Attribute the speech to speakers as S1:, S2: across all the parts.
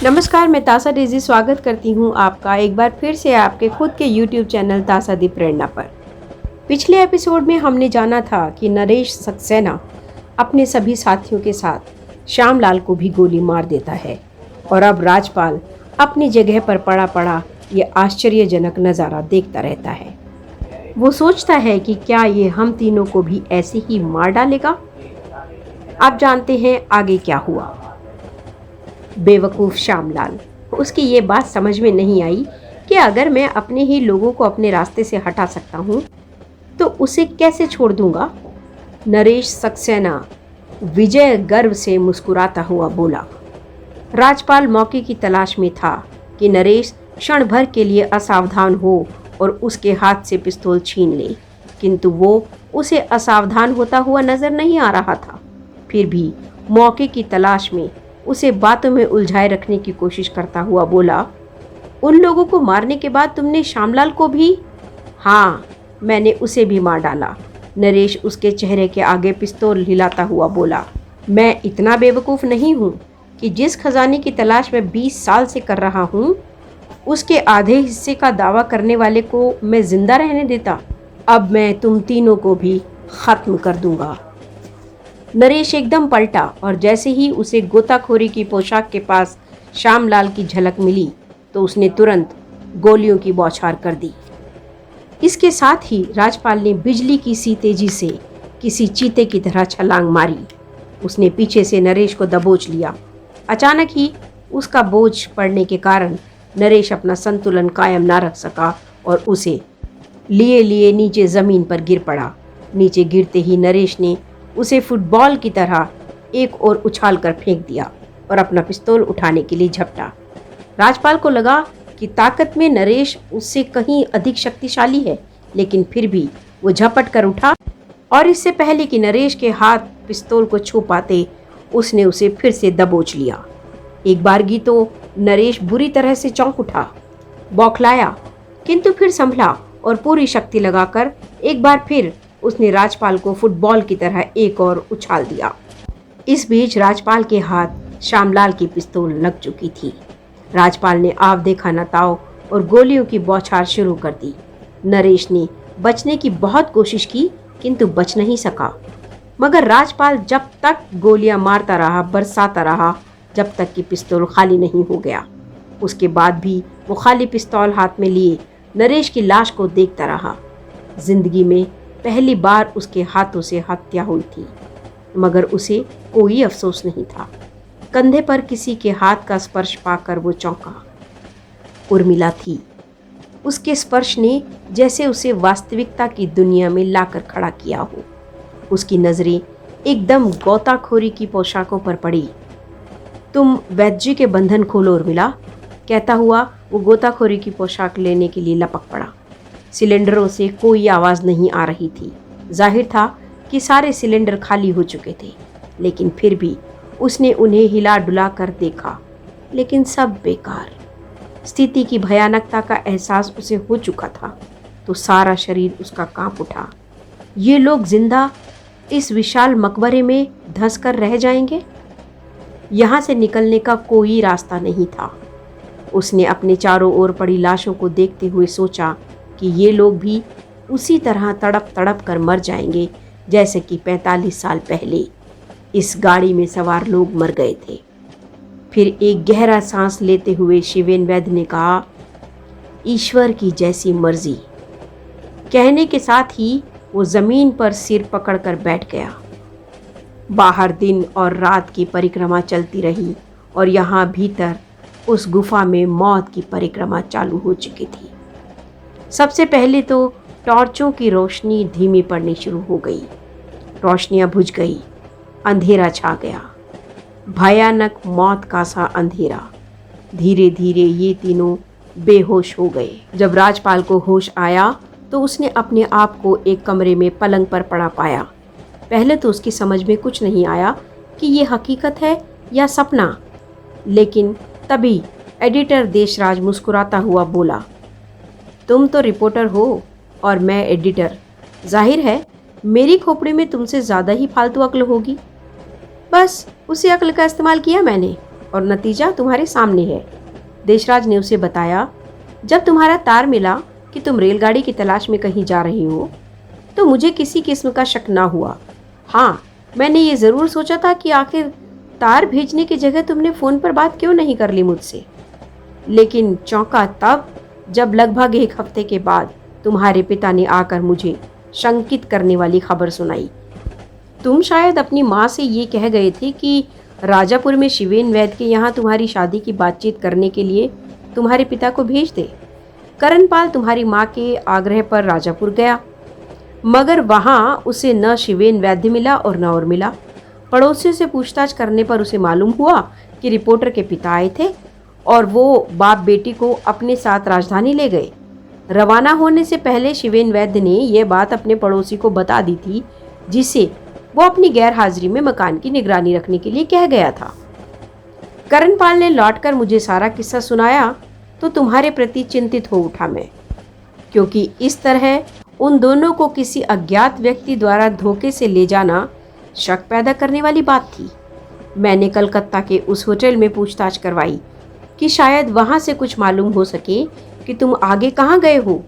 S1: नमस्कार, मैं तासा डेजी स्वागत करती हूँ आपका एक बार फिर से आपके खुद के YouTube चैनल तासा दी प्रेरणा पर। पिछले एपिसोड में हमने जाना था कि नरेश सक्सेना अपने सभी साथियों के साथ श्यामलाल को भी गोली मार देता है और अब राजपाल अपनी जगह पर पड़ा पड़ा ये आश्चर्यजनक नज़ारा देखता रहता है। वो सोचता है कि क्या ये हम तीनों को भी ऐसे ही मार डालेगा। अब जानते हैं आगे क्या हुआ। बेवकूफ़ श्यामलाल, उसकी ये बात समझ में नहीं आई कि अगर मैं अपने ही लोगों को अपने रास्ते से हटा सकता हूँ तो उसे कैसे छोड़ दूंगा। नरेश सक्सेना विजय गर्व से मुस्कुराता हुआ बोला। राजपाल मौके की तलाश में था कि नरेश क्षण भर के लिए असावधान हो और उसके हाथ से पिस्तौल छीन ले, किंतु वो उसे असावधान होता हुआ नजर नहीं आ रहा था। फिर भी मौके की तलाश में उसे बातों में उलझाए रखने की कोशिश करता हुआ बोला, उन लोगों को मारने के बाद तुमने श्यामलाल को भी? हाँ, मैंने उसे भी मार डाला। नरेश उसके चेहरे के आगे पिस्तौल हिलाता हुआ बोला। मैं इतना बेवकूफ़ नहीं हूँ कि जिस खजाने की तलाश मैं 20 साल से कर रहा हूँ उसके आधे हिस्से का दावा करने वाले को मैं जिंदा रहने देता। अब मैं तुम तीनों को भी ख़त्म कर दूंगा। नरेश एकदम पलटा और जैसे ही उसे गोताखोरी की पोशाक के पास श्यामलाल की झलक मिली तो उसने तुरंत गोलियों की बौछार कर दी। इसके साथ ही राजपाल ने बिजली की सी तेजी से किसी चीते की तरह छलांग मारी। उसने पीछे से नरेश को दबोच लिया। अचानक ही उसका बोझ पड़ने के कारण नरेश अपना संतुलन कायम ना रख सका और उसे लिए नीचे ज़मीन पर गिर पड़ा। नीचे गिरते ही नरेश ने उसे फुटबॉल की तरह एक ओर उछाल कर फेंक दिया और अपना पिस्तौल उठाने के लिए झपटा। राजपाल को लगा कि ताकत में नरेश उससे कहीं अधिक शक्तिशाली है, लेकिन फिर भी वो झपट कर उठा और इससे पहले कि नरेश के हाथ पिस्तौल को छू पाते उसने उसे फिर से दबोच लिया। एक बारगी तो नरेश बुरी तरह से चौंक उठा, बौखलाया, किंतु फिर संभला और पूरी शक्ति लगाकर एक बार फिर उसने राजपाल को फुटबॉल की तरह एक और उछाल दिया। इस बीच राजपाल के हाथ श्यामलाल की पिस्तौल लग चुकी थी। राजपाल ने आव देखा न ताव और गोलियों की बौछार शुरू कर दी। नरेश ने बचने की बहुत कोशिश की किंतु बच नहीं सका, मगर राजपाल जब तक गोलियां मारता रहा, बरसाता रहा, जब तक कि पिस्तौल खाली नहीं हो गया। उसके बाद भी वो खाली पिस्तौल हाथ में लिए नरेश की लाश को देखता रहा। जिंदगी में पहली बार उसके हाथों से हत्या हुई थी, मगर उसे कोई अफसोस नहीं था। कंधे पर किसी के हाथ का स्पर्श पाकर वो चौंका। उर्मिला थी। उसके स्पर्श ने जैसे उसे वास्तविकता की दुनिया में लाकर खड़ा किया हो। उसकी नज़रें एकदम गोताखोरी की पोशाकों पर पड़ी। तुम वैद्य जी के बंधन खोलो उर्मिला, कहता हुआ वो गोताखोरी की पोशाक लेने के लिए लपक पड़ा। सिलेंडरों से कोई आवाज़ नहीं आ रही थी। जाहिर था कि सारे सिलेंडर खाली हो चुके थे, लेकिन फिर भी उसने उन्हें हिला डुला कर देखा, लेकिन सब बेकार। स्थिति की भयानकता का एहसास उसे हो चुका था तो सारा शरीर उसका कांप उठा। ये लोग जिंदा इस विशाल मकबरे में धंस कर रह जाएंगे। यहाँ से निकलने का कोई रास्ता नहीं था। उसने अपने चारों ओर पड़ी लाशों को देखते हुए सोचा कि ये लोग भी उसी तरह तड़प तड़प कर मर जाएंगे जैसे कि 45 साल पहले इस गाड़ी में सवार लोग मर गए थे। फिर एक गहरा सांस लेते हुए शिवेन वैद्य ने कहा, ईश्वर की जैसी मर्जी। कहने के साथ ही वो जमीन पर सिर पकड़कर बैठ गया। बाहर दिन और रात की परिक्रमा चलती रही और यहाँ भीतर उस गुफा में मौत की परिक्रमा चालू हो चुकी थी। सबसे पहले तो टॉर्चों की रोशनी धीमी पड़नी शुरू हो गई। रोशनियां बुझ गई, अंधेरा छा गया, भयानक मौत का सा अंधेरा। धीरे धीरे ये तीनों बेहोश हो गए। जब राजपाल को होश आया तो उसने अपने आप को एक कमरे में पलंग पर पड़ा पाया। पहले तो उसकी समझ में कुछ नहीं आया कि ये हकीकत है या सपना, लेकिन तभी एडिटर देशराज मुस्कुराता हुआ बोला, तुम तो रिपोर्टर हो और मैं एडिटर, जाहिर है मेरी खोपड़ी में तुमसे ज़्यादा ही फालतू अक्ल होगी। बस उसी अक्ल का इस्तेमाल किया मैंने और नतीजा तुम्हारे सामने है। देशराज ने उसे बताया, जब तुम्हारा तार मिला कि तुम रेलगाड़ी की तलाश में कहीं जा रही हो तो मुझे किसी किस्म का शक ना हुआ। हाँ, मैंने ये ज़रूर सोचा था कि आखिर तार भेजने की जगह तुमने फ़ोन पर बात क्यों नहीं कर ली मुझसे। लेकिन चौंका तब जब लगभग एक हफ्ते के बाद तुम्हारे पिता ने आकर मुझे शंकित करने वाली खबर सुनाई। तुम शायद अपनी माँ से ये कह गए थे कि राजापुर में शिवेन वैद्य के यहाँ तुम्हारी शादी की बातचीत करने के लिए तुम्हारे पिता को भेज दे। करणपाल तुम्हारी माँ के आग्रह पर राजापुर गया, मगर वहाँ उसे न शिवेन वैद्य मिला और न और मिला। पड़ोसियों से पूछताछ करने पर उसे मालूम हुआ कि रिपोर्टर के पिता आए थे और वो बाप बेटी को अपने साथ राजधानी ले गए। रवाना होने से पहले शिवेन वैद्य ने यह बात अपने पड़ोसी को बता दी थी, जिसे वो अपनी गैर हाजिरी में मकान की निगरानी रखने के लिए कह गया था। करणपाल ने लौटकर मुझे सारा किस्सा सुनाया तो तुम्हारे प्रति चिंतित हो उठा मैं, क्योंकि इस तरह उन दोनों को किसी अज्ञात व्यक्ति द्वारा धोखे से ले जाना शक पैदा करने वाली बात थी। मैंने कलकत्ता के उस होटल में पूछताछ करवाई कि शायद वहां से कुछ मालूम हो सके कि तुम आगे कहाँ गए हो।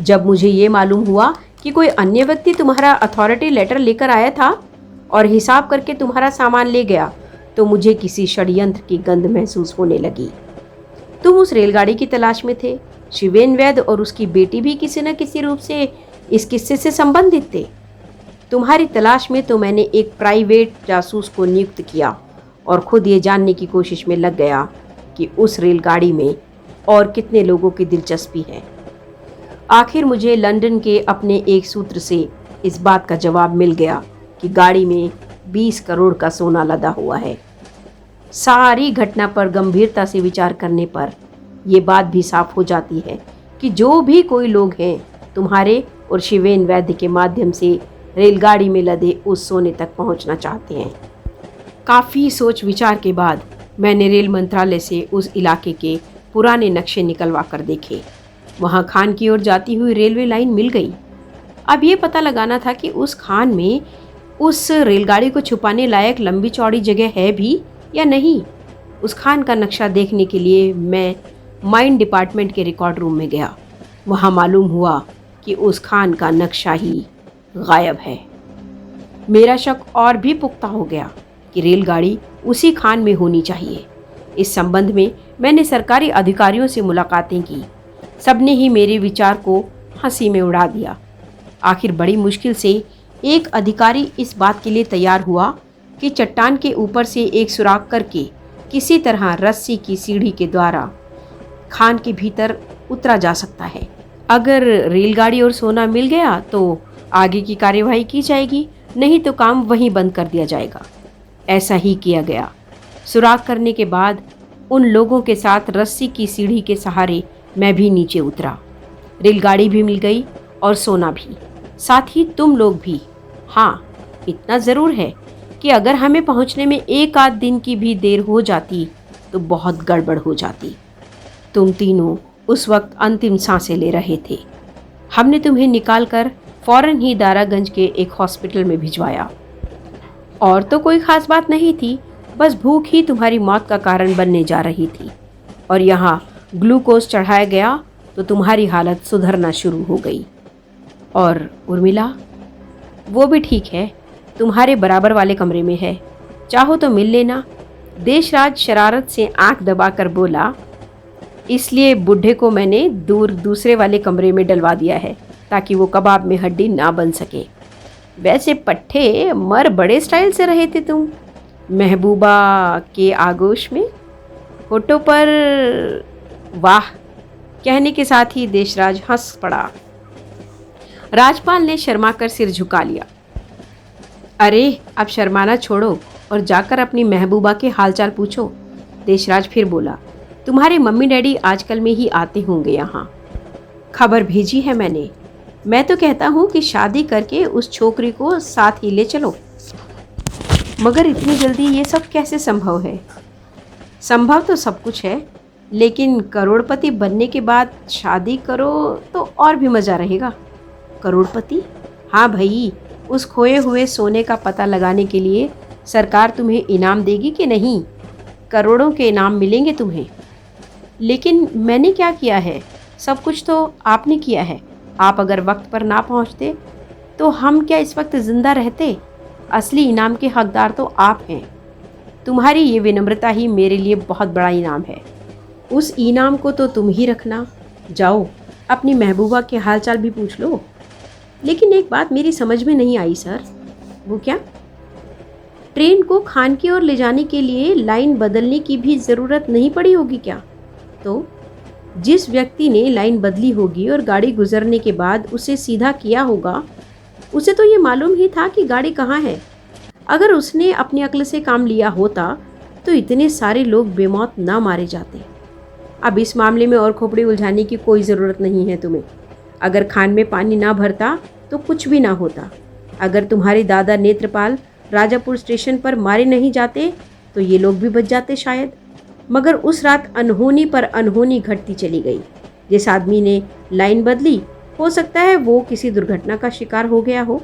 S1: जब मुझे ये मालूम हुआ कि कोई अन्य व्यक्ति तुम्हारा अथॉरिटी लेटर लेकर आया था और हिसाब करके तुम्हारा सामान ले गया, तो मुझे किसी षड्यंत्र की गंध महसूस होने लगी। तुम उस रेलगाड़ी की तलाश में थे। शिवेन वैद्य और उसकी बेटी भी किसी न किसी रूप से इस किस्से से संबंधित थे। तुम्हारी तलाश में तो मैंने एक प्राइवेट जासूस को नियुक्त किया और खुद ये जानने की कोशिश में लग गया कि उस रेलगाड़ी में और कितने लोगों की दिलचस्पी है। आखिर मुझे लंदन के अपने एक सूत्र से इस बात का जवाब मिल गया कि गाड़ी में 20 करोड़ का सोना लदा हुआ है। सारी घटना पर गंभीरता से विचार करने पर ये बात भी साफ हो जाती है कि जो भी कोई लोग हैं तुम्हारे और शिवेन वैद्य के माध्यम से रेलगाड़ी में लदे उस सोने तक पहुंचना चाहते हैं। काफ़ी सोच विचार के बाद मैंने रेल मंत्रालय से उस इलाके के पुराने नक्शे निकलवा कर देखे। वहाँ खान की ओर जाती हुई रेलवे लाइन मिल गई। अब ये पता लगाना था कि उस खान में उस रेलगाड़ी को छुपाने लायक लंबी चौड़ी जगह है भी या नहीं। उस खान का नक्शा देखने के लिए मैं माइन डिपार्टमेंट के रिकॉर्ड रूम में गया। वहाँ मालूम हुआ कि उस खान का नक्शा ही गायब है। मेरा शक और भी पुख्ता हो गया कि रेलगाड़ी उसी खान में होनी चाहिए। इस संबंध में मैंने सरकारी अधिकारियों से मुलाकातें की। सबने ही मेरे विचार को हंसी में उड़ा दिया। आखिर बड़ी मुश्किल से एक अधिकारी इस बात के लिए तैयार हुआ कि चट्टान के ऊपर से एक सुराख करके किसी तरह रस्सी की सीढ़ी के द्वारा खान के भीतर उतरा जा सकता है। अगर रेलगाड़ी और सोना मिल गया तो आगे की कार्यवाही की जाएगी, नहीं तो काम वहीं बंद कर दिया जाएगा। ऐसा ही किया गया। सुराख करने के बाद उन लोगों के साथ रस्सी की सीढ़ी के सहारे मैं भी नीचे उतरा। रेलगाड़ी भी मिल गई और सोना भी, साथ ही तुम लोग भी। हाँ, इतना ज़रूर है कि अगर हमें पहुंचने में एक आध दिन की भी देर हो जाती तो बहुत गड़बड़ हो जाती। तुम तीनों उस वक्त अंतिम सांसें ले रहे थे। हमने तुम्हें निकालकर फौरन ही दारागंज के एक हॉस्पिटल में भिजवाया। और तो कोई ख़ास बात नहीं थी, बस भूख ही तुम्हारी मौत का कारण बनने जा रही थी। और यहाँ ग्लूकोज चढ़ाया गया तो तुम्हारी हालत सुधरना शुरू हो गई। और उर्मिला, वो भी ठीक है, तुम्हारे बराबर वाले कमरे में है, चाहो तो मिल लेना। देशराज शरारत से आंख दबाकर बोला, इसलिए बूढ़े को मैंने दूसरे वाले कमरे में डलवा दिया है ताकि वो कबाब में हड्डी ना बन सके। वैसे पट्टे मर बड़े स्टाइल से रहे थे तुम महबूबा के आगोश में। होठों पर वाह कहने के साथ ही देशराज हंस पड़ा। राजपाल ने शर्माकर सिर झुका लिया। अरे अब शर्माना छोड़ो और जाकर अपनी महबूबा के हालचाल पूछो। देशराज फिर बोला, तुम्हारे मम्मी डैडी आजकल में ही आते होंगे यहाँ। खबर भेजी है मैंने। मैं तो कहता हूँ कि शादी करके उस छोकरी को साथ ही ले चलो। मगर इतनी जल्दी ये सब कैसे संभव है? संभव तो सब कुछ है, लेकिन करोड़पति बनने के बाद शादी करो तो और भी मज़ा रहेगा। करोड़पति? हाँ भाई, उस खोए हुए सोने का पता लगाने के लिए सरकार तुम्हें इनाम देगी कि नहीं? करोड़ों के इनाम मिलेंगे तुम्हें। लेकिन मैंने क्या किया है? सब कुछ तो आपने किया है। आप अगर वक्त पर ना पहुंचते तो हम क्या इस वक्त जिंदा रहते? असली इनाम के हकदार तो आप हैं। तुम्हारी ये विनम्रता ही मेरे लिए बहुत बड़ा इनाम है। उस इनाम को तो तुम ही रखना। जाओ अपनी महबूबा के हालचाल भी पूछ लो। लेकिन एक बात मेरी समझ में नहीं आई सर। वो क्या? ट्रेन को खान की ओर ले जाने के लिए लाइन बदलने की भी ज़रूरत नहीं पड़ी होगी क्या? तो जिस व्यक्ति ने लाइन बदली होगी और गाड़ी गुजरने के बाद उसे सीधा किया होगा, उसे तो ये मालूम ही था कि गाड़ी कहाँ है। अगर उसने अपनी अक्ल से काम लिया होता तो इतने सारे लोग बेमौत ना मारे जाते। अब इस मामले में और खोपड़ी उलझाने की कोई ज़रूरत नहीं है तुम्हें। अगर खान में पानी ना भरता तो कुछ भी ना होता। अगर तुम्हारे दादा नेत्रपाल राजापुर स्टेशन पर मारे नहीं जाते तो ये लोग भी बच जाते शायद। मगर उस रात अनहोनी पर अनहोनी घटती चली गई। जिस आदमी ने लाइन बदली, हो सकता है वो किसी दुर्घटना का शिकार हो गया हो,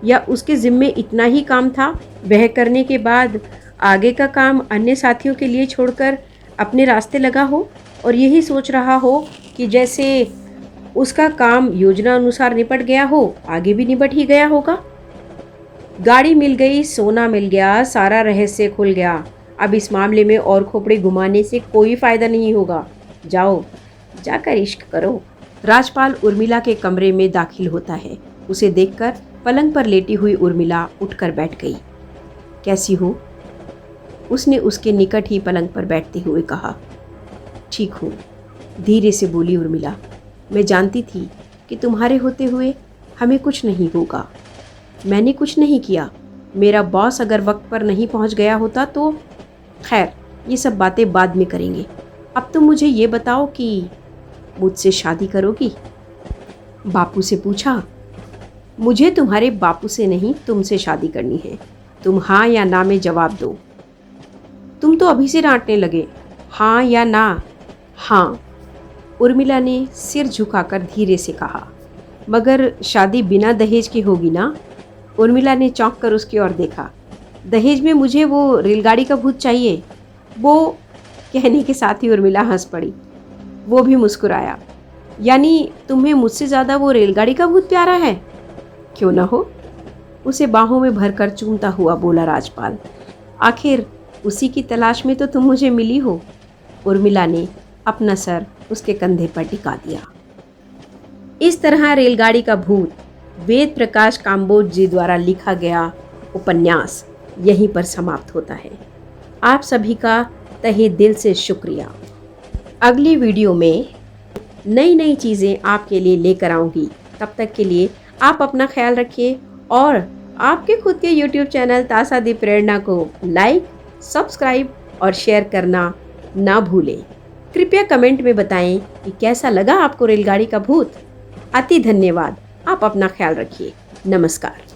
S1: या उसके ज़िम्मे इतना ही काम था। वह करने के बाद आगे का काम अन्य साथियों के लिए छोड़कर अपने रास्ते लगा हो और यही सोच रहा हो कि जैसे उसका काम योजना अनुसार निपट गया हो, आगे भी निपट ही गया होगा। गाड़ी मिल गई, सोना मिल गया, सारा रहस्य खुल गया। अब इस मामले में और खोपड़ी घुमाने से कोई फ़ायदा नहीं होगा। जाओ जाकर इश्क करो। राजपाल उर्मिला के कमरे में दाखिल होता है। उसे देखकर पलंग पर लेटी हुई उर्मिला उठकर बैठ गई। कैसी हो? उसने उसके निकट ही पलंग पर बैठते हुए कहा। ठीक हूँ, धीरे से बोली उर्मिला। मैं जानती थी कि तुम्हारे होते हुए हमें कुछ नहीं होगा। मैंने कुछ नहीं किया। मेरा बॉस अगर वक्त पर नहीं पहुंच गया होता तो खैर, ये सब बातें बाद में करेंगे। अब तुम मुझे ये बताओ कि मुझसे शादी करोगी? बापू से पूछा। मुझे तुम्हारे बापू से नहीं, तुमसे शादी करनी है। तुम हाँ या ना में जवाब दो। तुम तो अभी से डांटने लगे। हाँ या ना? हाँ, उर्मिला ने सिर झुकाकर धीरे से कहा। मगर शादी बिना दहेज की होगी ना? उर्मिला ने चौंक कर उसकी ओर देखा। दहेज में मुझे वो रेलगाड़ी का भूत चाहिए। वो कहने के साथ ही उर्मिला हंस पड़ी। वो भी मुस्कुराया। यानी तुम्हें मुझसे ज़्यादा वो रेलगाड़ी का भूत प्यारा है? क्यों ना हो, उसे बाहों में भरकर चूमता हुआ बोला राजपाल। आखिर उसी की तलाश में तो तुम मुझे मिली हो। उर्मिला ने अपना सर उसके कंधे पर टिका दिया। इस तरह रेलगाड़ी का भूत वेद प्रकाश काम्बोज जी द्वारा लिखा गया उपन्यास यहीं पर समाप्त होता है। आप सभी का तहे दिल से शुक्रिया। अगली वीडियो में नई नई चीज़ें आपके लिए लेकर आऊँगी। तब तक के लिए आप अपना ख्याल रखिए और आपके खुद के YouTube चैनल तासा दी प्रेरणा को लाइक, सब्सक्राइब और शेयर करना ना भूलें। कृपया कमेंट में बताएं कि कैसा लगा आपको रेलगाड़ी का भूत। अति धन्यवाद। आप अपना ख्याल रखिए। नमस्कार।